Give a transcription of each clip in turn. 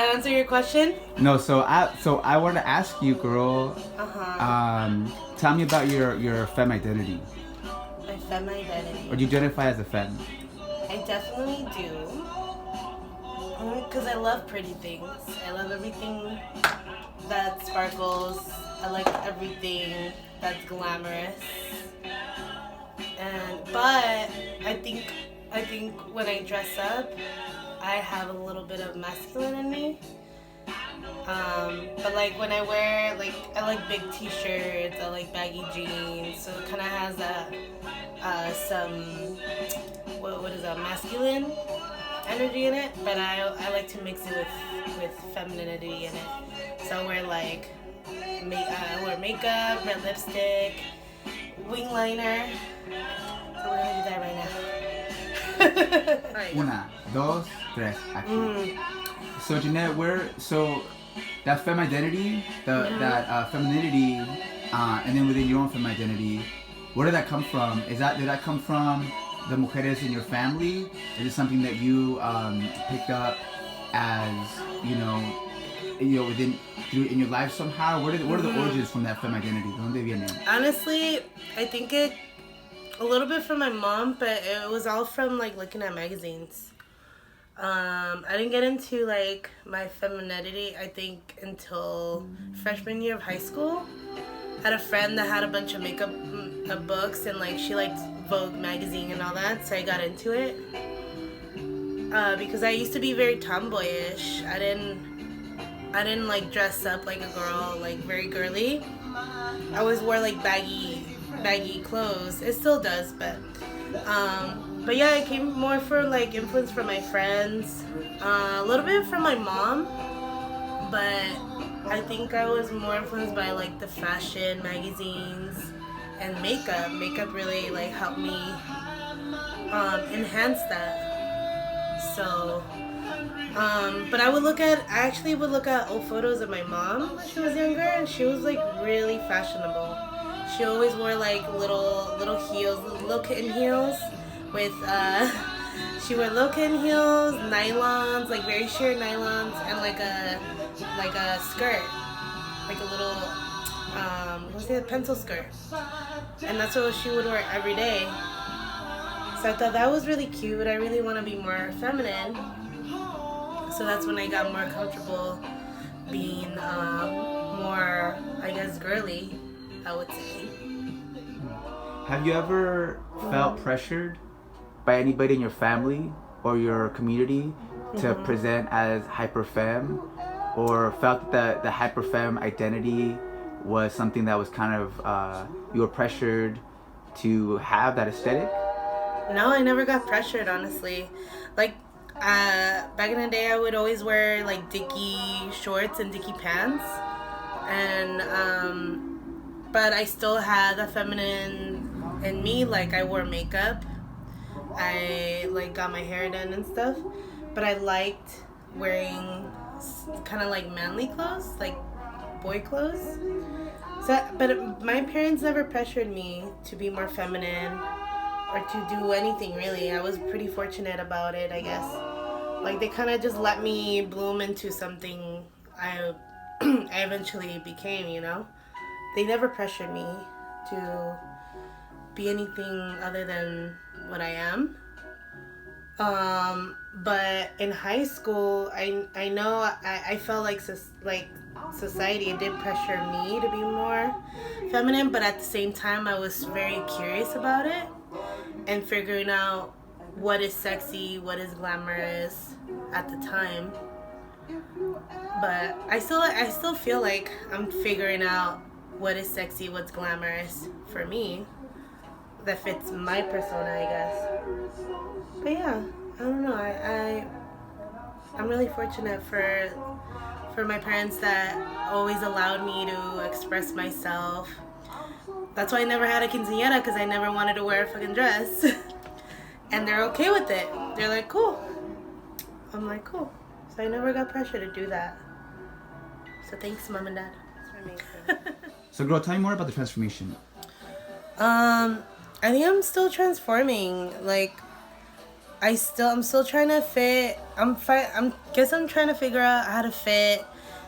that answer your question? No, so I want to ask you, girl. Tell me about your femme identity. My femme identity. Or do you identify as a femme? I definitely do. Because I love pretty things. I love everything that sparkles. I like everything that's glamorous. But I think when I dress up, I have a little bit of masculine in me. But like when I wear, like, I like big t-shirts, I like baggy jeans, so it kind of has what is that, masculine energy in it, but I like to mix it with femininity in it. So I wear like makeup, red lipstick, wing liner. So we're gonna do that right now. Una, dos, tres, action. So Jeanette, so that femme identity, that femininity, and then within your own femme identity, where did that come from? Did that come from the mujeres in your family? Is it something that you picked up as within in your life somehow? What are the origins from that femme identity? ¿De dónde viene? Honestly, I think it a little bit from my mom, but it was all from like looking at magazines. I didn't get into like my femininity, I think, until freshman year of high school. I had a friend that had a bunch of makeup books, and like she liked Vogue magazine and all that, so I got into it. Because I used to be very tomboyish. I didn't like dress up like a girl, like very girly. I always wore like baggy clothes. It still does, but yeah, it came more for like influence from my friends, a little bit from my mom, but I think I was more influenced by like the fashion magazines and makeup. Makeup really like helped me enhance that. So, but I actually would look at old photos of my mom when she was younger, and she was like really fashionable. She always wore like little heels, little kitten heels with she wore little kitten heels, nylons, like very sheer nylons, and like a skirt, like a little pencil skirt, and that's what she would wear every day. So I thought that was really cute. I really want to be more feminine, so that's when I got more comfortable being more, I guess, girly, I would say. Have you ever felt pressured by anybody in your family or your community to present as hyper femme, or felt that the hyper femme identity was something that was kind of you were pressured to have that aesthetic? No, I never got pressured, honestly. Like back in the day, I would always wear like dicky shorts and dicky pants, and but I still had the feminine in me. Like I wore makeup, I like got my hair done and stuff, but I liked wearing kind of like manly clothes, like boy clothes. So, but my parents never pressured me to be more feminine or to do anything really. I was pretty fortunate about it, I guess. Like they kind of just let me bloom into something I eventually became, you know? They never pressured me to be anything other than what I am. But in high school, I know I felt like society did pressure me to be more feminine, but at the same time, I was very curious about it and figuring out what is sexy, what is glamorous at the time. But I still feel like I'm figuring out what is sexy, what's glamorous for me, that fits my persona, I guess. But yeah, I don't know. I'm really fortunate for my parents that always allowed me to express myself. That's why I never had a quinceañera, because I never wanted to wear a fucking dress. And they're okay with it. They're like, cool. I'm like, cool. So I never got pressure to do that. So thanks, Mom and Dad. So girl, tell me more about the transformation. I think I'm still transforming. Like, I'm still trying to fit. Guess I'm trying to figure out how to fit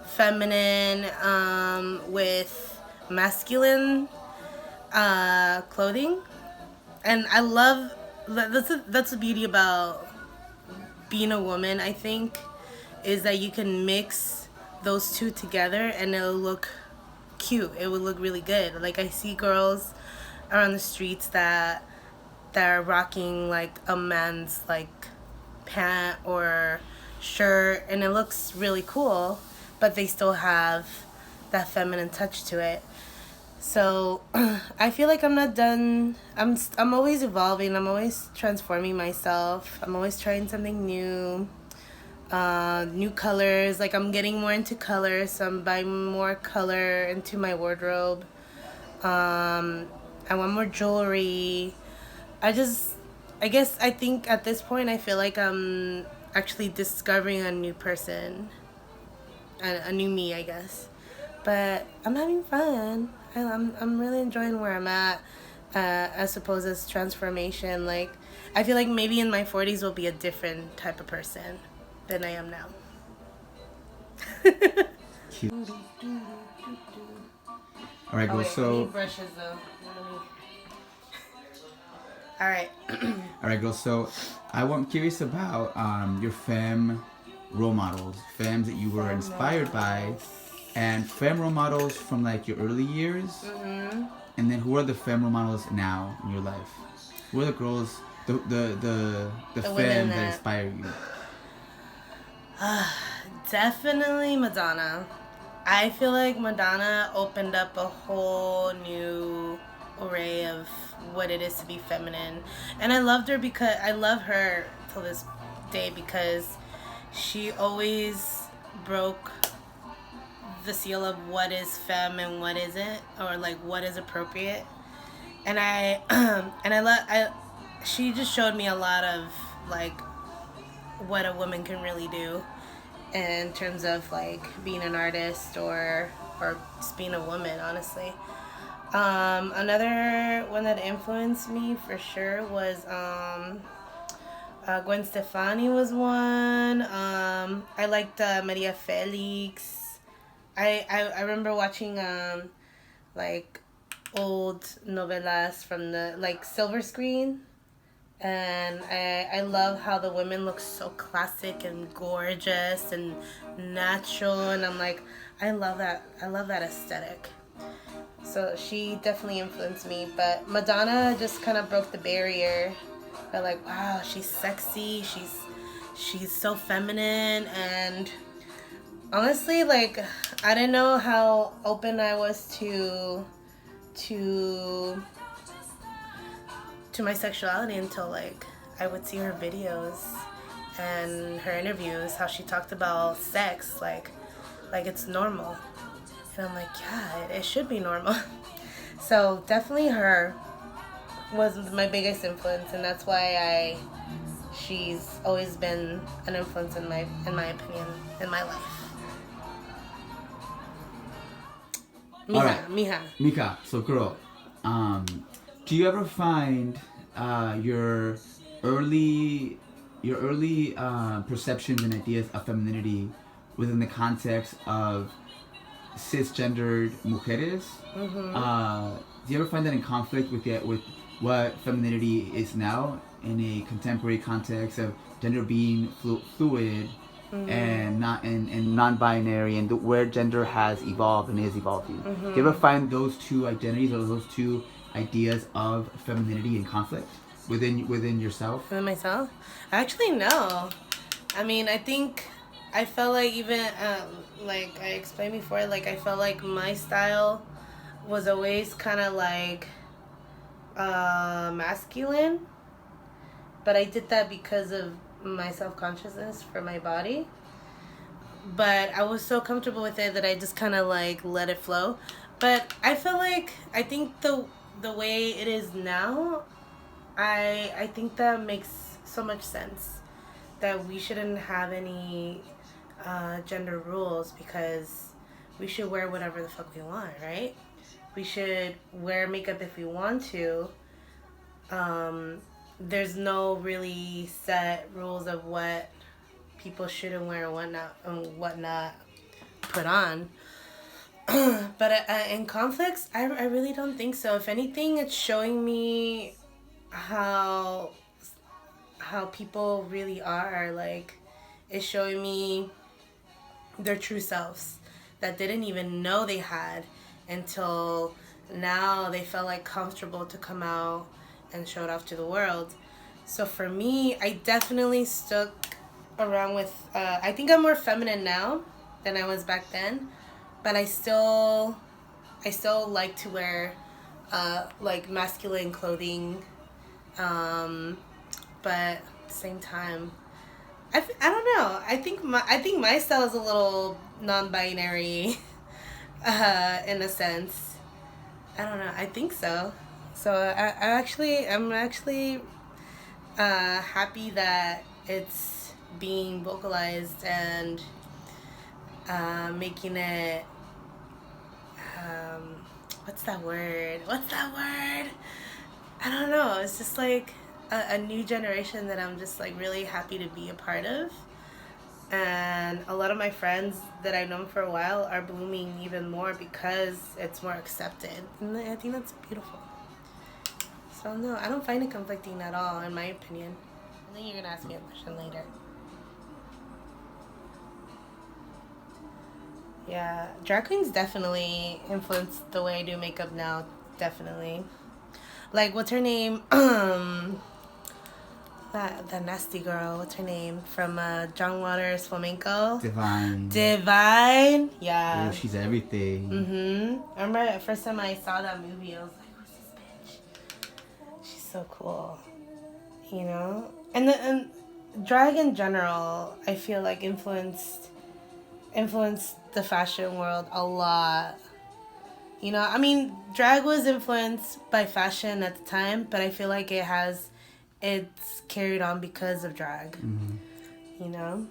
feminine with masculine clothing. And I love that's the beauty about being a woman, I think, is that you can mix those two together and it'll look cute. It would look really good. Like, I see girls around the streets that are rocking like a man's like pant or shirt, and it looks really cool, but they still have that feminine touch to it. So I feel like I'm not done. I'm always evolving. I'm always transforming myself. I'm always trying something new. New colors. Like, I'm getting more into colors, so I'm buying more color into my wardrobe. I want more jewelry. I think at this point I feel like I'm actually discovering a new person, a new me, I guess. But I'm having fun. I'm really enjoying where I'm at, as opposed as transformation. Like, I feel like maybe in my 40s will be a different type of person than I am now. Cute. All right, girl. I So. need brushes though. All right. All right, girl. So, I'm curious about your femme role models, femmes that you were inspired by, and femme role models from like your early years. Mm-hmm. And then who are the femme role models now in your life? Who are the girls, the femmes that inspire you? Definitely Madonna. I feel like Madonna opened up a whole new array of what it is to be feminine. And I love her till this day because she always broke the seal of what is femme and what isn't, or like what is appropriate. And she just showed me a lot of like what a woman can really do in terms of like being an artist or just being a woman, honestly. Another one that influenced me for sure was Gwen Stefani was one. I liked Maria Felix. I remember watching like old novelas from the like silver screen, and I love how the women look so classic and gorgeous and natural, and I'm like, I love that aesthetic. So she definitely influenced me. But Madonna just kind of broke the barrier. But like, wow, she's sexy. She's so feminine. And honestly, like, I didn't know how open I was to my sexuality until like I would see her videos and her interviews, how she talked about sex like it's normal. And I'm like, yeah, it should be normal. So definitely her was my biggest influence, and that's why she's always been an influence in my opinion, in my life. Mija, All right. Mika, so girl, do you ever find your early perceptions and ideas of femininity within the context of cisgendered mujeres? Mm-hmm. Do you ever find that in conflict with what femininity is now in a contemporary context of gender being fluid? Mm-hmm. And not and non-binary, and where gender has evolved and is evolving? Mm-hmm. Do you ever find those two identities or those two ideas of femininity in conflict within yourself? Within myself? Actually, no. I mean, I felt like even like I explained before, like I felt like my style was always kind of like masculine, but I did that because of my self-consciousness for my body. But I was so comfortable with it that I just kind of like let it flow. But I think the way it is now, I think that makes so much sense, that we shouldn't have any gender rules, because we should wear whatever the fuck we want, right? We should wear makeup if we want to. there's no really set rules of what people shouldn't wear and what not put on. But in conflicts, I really don't think so. If anything, it's showing me how people really are. Like, it's showing me their true selves that they didn't even know they had until now they felt like comfortable to come out and show it off to the world. So for me, I definitely stuck around with, I think I'm more feminine now than I was back then, but I still like to wear like masculine clothing, but at the same time, I don't know. I think my style is a little non-binary, in a sense. I don't know. I think so. So I'm actually happy that it's being vocalized and making it. What's that word? I don't know. It's just like a new generation that I'm just like really happy to be a part of. And a lot of my friends that I've known for a while are blooming even more because it's more accepted. And I think that's beautiful. So no, I don't find it conflicting at all, in my opinion. I think you're going to ask me a question later. Yeah, drag queens definitely influenced the way I do makeup now. Definitely. Like, what's her name? That nasty girl, what's her name? From John Waters' Flamenco? Divine. Yeah. Ooh, she's everything. Mm-hmm. I remember the first time I saw that movie, I was like, who's this bitch? She's so cool. You know? And drag in general, I feel like influenced the fashion world a lot. You know, I mean, drag was influenced by fashion at the time, but I feel like it's carried on because of drag. Mm-hmm. You know?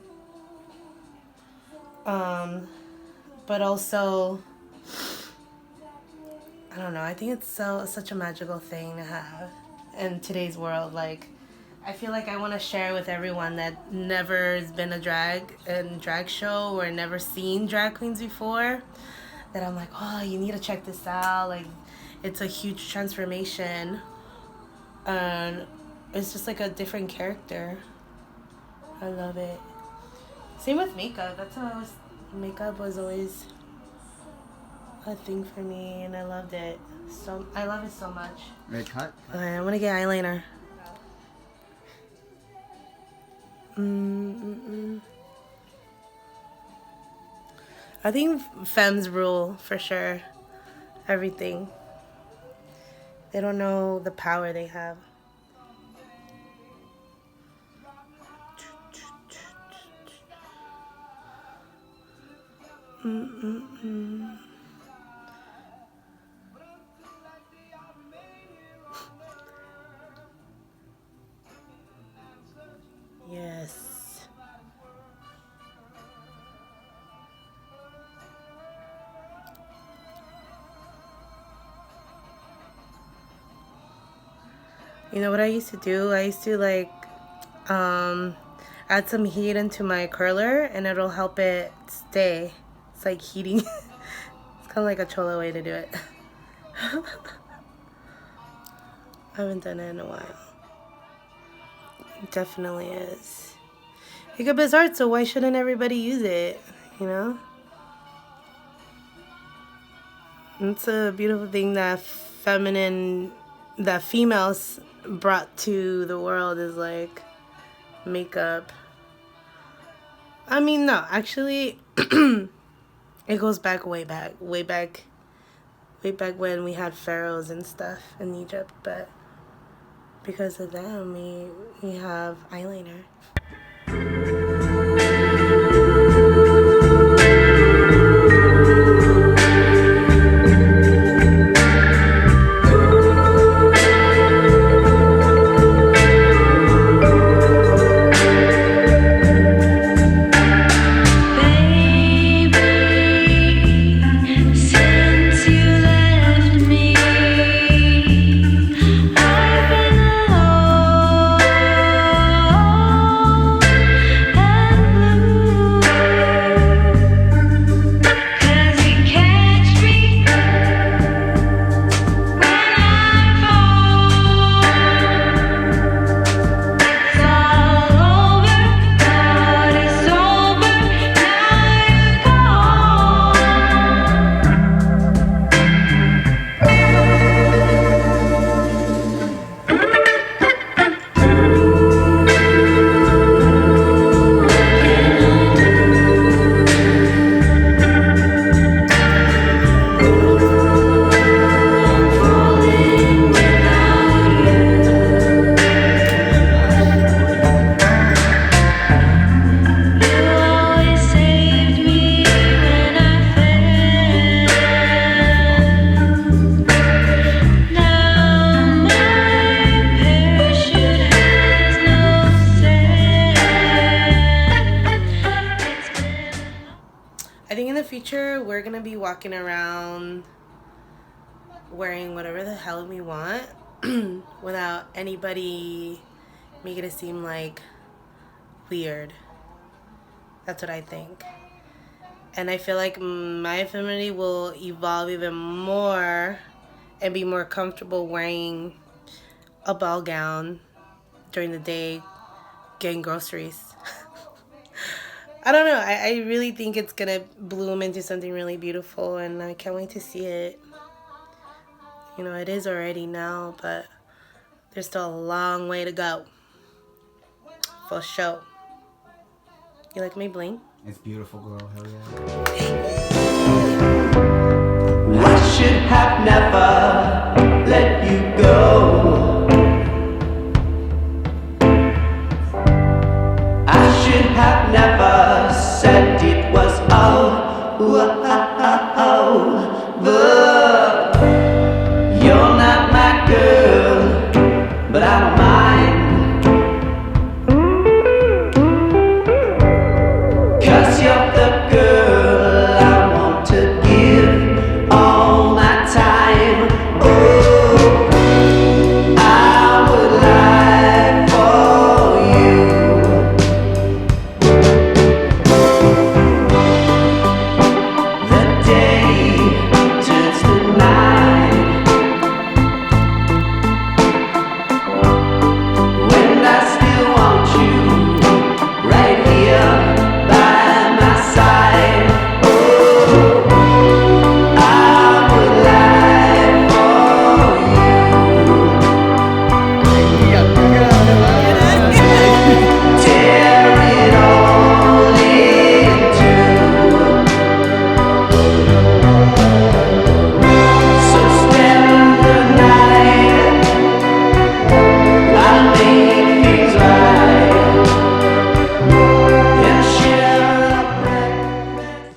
But also, I don't know, I think it's such a magical thing to have in today's world. Like, I feel like I want to share with everyone that never has been a drag show or never seen drag queens before, that I'm like, oh, you need to check this out. Like, it's a huge transformation. And it's just like a different character. I love it. Same with makeup. Makeup was always a thing for me, and I loved it. So I love it so much. Right, cut. Alright, I'm gonna get eyeliner. I think femmes rule for sure. Everything. They don't know the power they have. Yes. You know what I used to do? I used to like add some heat into my curler and it'll help it stay. It's like heating. It's kind of like a cholo way to do it. I haven't done it in a while. It definitely is. Makeup is art, so why shouldn't everybody use it? You know? It's a beautiful thing that females brought to the world, is like makeup. I mean, no, actually, it goes back way back when we had pharaohs and stuff in Egypt, but because of them, we have eyeliner. future, we're gonna be walking around wearing whatever the hell we want without anybody making it seem like weird. That's what I think. And I feel like my femininity will evolve even more and be more comfortable wearing a ball gown during the day, getting groceries. I don't know. I really think it's going to bloom into something really beautiful, and I can't wait to see it. You know, it is already now, but there's still a long way to go. For sure. You like me bling? It's beautiful, girl. Hell yeah. I should have never let you go. I should have never said it was all over. You're not my girl, but I don't mind.